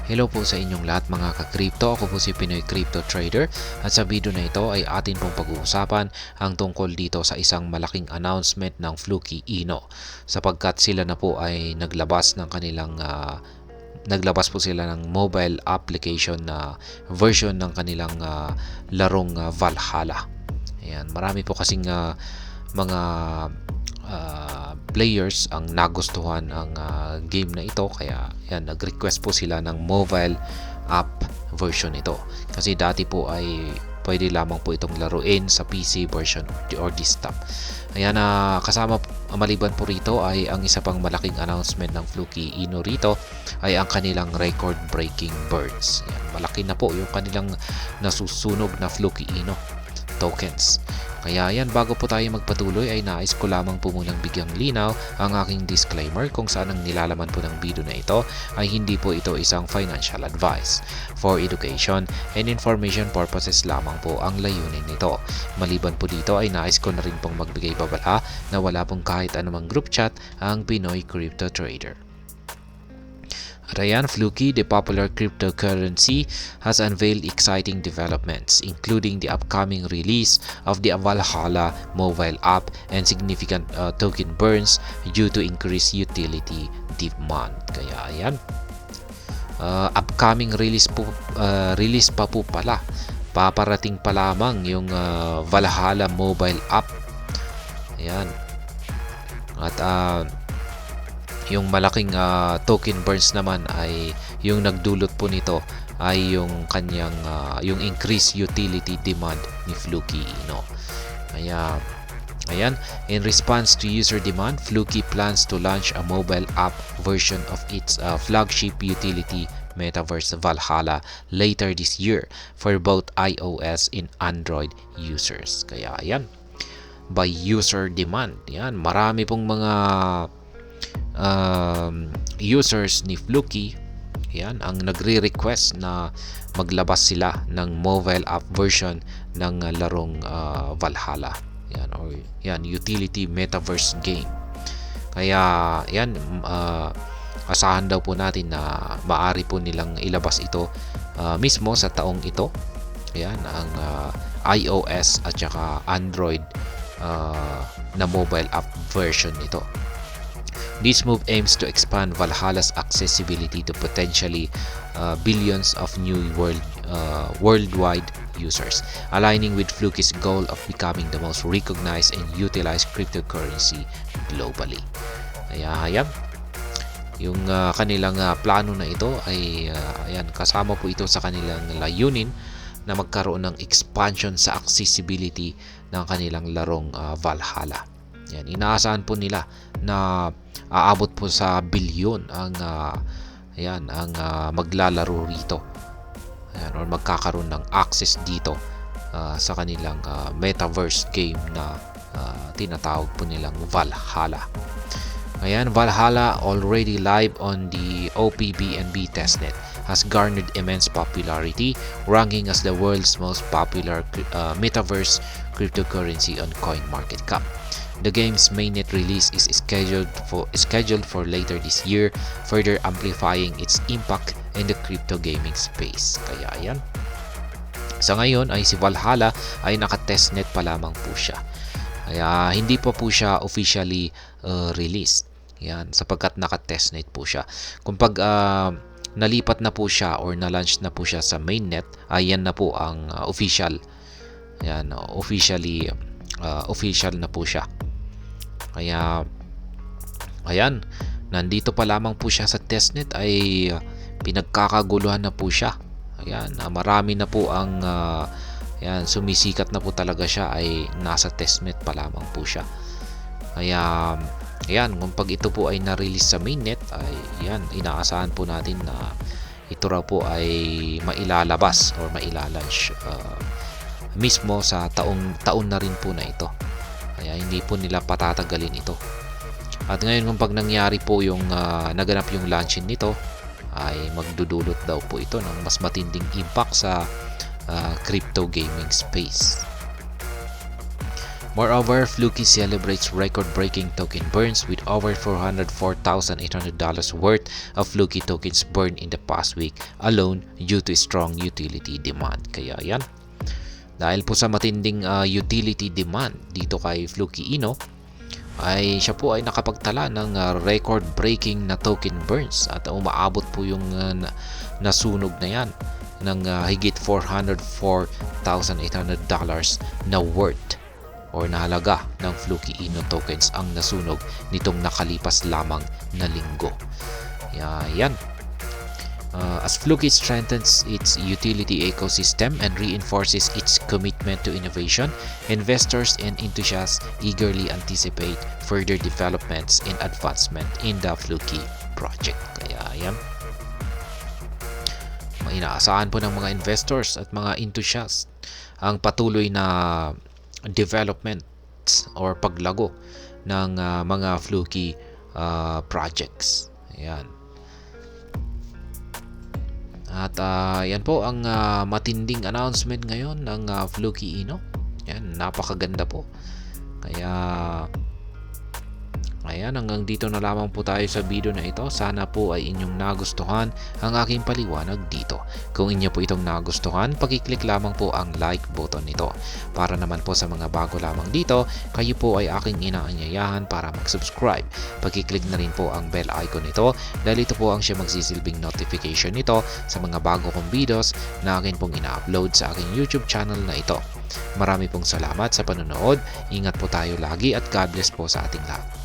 Hello po sa inyong lahat mga ka-crypto. Ako po si Pinoy Crypto Trader at sa video na ito ay atin pong pag-uusapan ang tungkol dito sa isang malaking announcement ng Fluky Ino sapagkat sila na po ay naglabas po sila ng mobile application na version ng kanilang larong Valhalla. Ayan, marami po kasing mga players ang nagustuhan ang game na ito, kaya yan, nag-request po sila ng mobile app version ito kasi dati po ay pwede lamang po itong laruin sa PC version or desktop. Ayan, kasama maliban po rito ay ang isa pang malaking announcement ng Fluky Ino rito ay ang kanilang record breaking birds. Ayan, malaki na po yung kanilang nasusunog na Fluky Ino tokens. Kaya yan, bago po tayo magpatuloy ay nais ko lamang po munang bigyang linaw ang aking disclaimer kung saan ang nilalaman po ng video na ito ay hindi po ito isang financial advice. For education and information purposes lamang po ang layunin nito. Maliban po dito ay nais ko na rin pong magbigay babala na wala pong kahit anumang group chat ang Pinoy Crypto Trader. At ayan, Fluky, the popular cryptocurrency, has unveiled exciting developments, including the upcoming release of the Valhalla mobile app and significant token burns due to increased utility demand. Kaya ayan, upcoming release pa po pala. Paparating pa lamang yung Valhalla mobile app. Ayan. At yung malaking token burns naman ay yung nagdulot po nito ay yung kanyang yung increased utility demand ni Fluky Ino. Kaya ayan, in response to user demand, Fluky plans to launch a mobile app version of its flagship utility metaverse Valhalla later this year for both iOS and Android users. Kaya ayan, by user demand, yan, marami pong mga users ni Fluky, yan, ang nagre-request na maglabas sila ng mobile app version ng larong Valhalla, yan, or yan, utility metaverse game. Kaya yan, asahan daw po natin na maaari po nilang ilabas ito mismo sa taong ito. Yan, ang iOS at saka Android na mobile app version nito. This move aims to expand Valhalla's accessibility to potentially billions of new worldwide users, aligning with Fluky's goal of becoming the most recognized and utilized cryptocurrency globally. Ayan, yung kanilang plano na ito ay ayan, kasama po ito sa kanilang layunin na magkaroon ng expansion sa accessibility ng kanilang larong Valhalla. Yan, inaasahan po nila na aabot po sa bilyon ang maglalaro rito. Ayan, or magkakaroon ng access dito sa kanilang metaverse game na tinatawag po nilang Valhalla. Ayan, Valhalla, already live on the OPBNB testnet, has garnered immense popularity, ranking as the world's most popular metaverse cryptocurrency on CoinMarketCap. The game's mainnet release is scheduled for later this year, further amplifying its impact in the crypto gaming space. Kaya ayan, sa ngayon ay si Valhalla ay naka-testnet pa lamang po siya. Kaya hindi pa po siya officially released. Yan, sapagkat naka-testnet po siya. Kung pag nalipat na po siya or na-launch na po siya sa mainnet, ayan na po ang official. Yan, official na po siya. Kaya ayan, nandito pa lamang po siya sa testnet ay pinagkakaguluhan na po siya. Ayan, marami na po ang ayan, sumisikat na po talaga siya ay nasa testnet pa lamang po siya. Kaya ayan, kung pag ito po ay na-release sa mainnet ay ayan, inaasahan po natin na ito raw po ay mailalabas or mailalunch mismo sa taon na rin po na ito. Kaya hindi po nila patatagalin ito. At ngayon kung pag nangyari po yung naganap yung launching nito ay magdudulot daw po ito ng mas matinding impact sa crypto gaming space. Moreover, Fluky celebrates record-breaking token burns with over $404,800 worth of Fluky tokens burned in the past week alone due to strong utility demand. Kaya yan, dahil po sa matinding utility demand dito kay Fluky Ino, ay siya po ay nakapagtala ng record-breaking na token burns at umaabot po yung nasunog na yan ng higit $404,800 na worth or na halaga ng Fluky Ino tokens ang nasunog nitong nakalipas lamang na linggo. Yan. As Fluky strengthens its utility ecosystem and reinforces its commitment to innovation, investors and enthusiasts eagerly anticipate further developments and advancement in the Fluky project. Kaya yan, inaasahan po ng mga investors at mga enthusiasts ang patuloy na development or paglago ng mga Fluky projects. Ayan. At yan po ang matinding announcement ngayon ng Fluky Ino. Yan, napakaganda po. Kaya ayan, hanggang dito na lamang po tayo sa video na ito. Sana po ay inyong nagustuhan ang aking paliwanag dito. Kung inyo po itong nagustuhan, pakiclick lamang po ang like button nito. Para naman po sa mga bago lamang dito, kayo po ay aking inaanyayahan para mag-subscribe. Pakiclick na rin po ang bell icon nito dahil ito po ang siya magsisilbing notification nito sa mga bago kong videos na akin pong ina-upload sa aking YouTube channel na ito. Marami pong salamat sa panonood. Ingat po tayo lagi at God bless po sa ating lahat.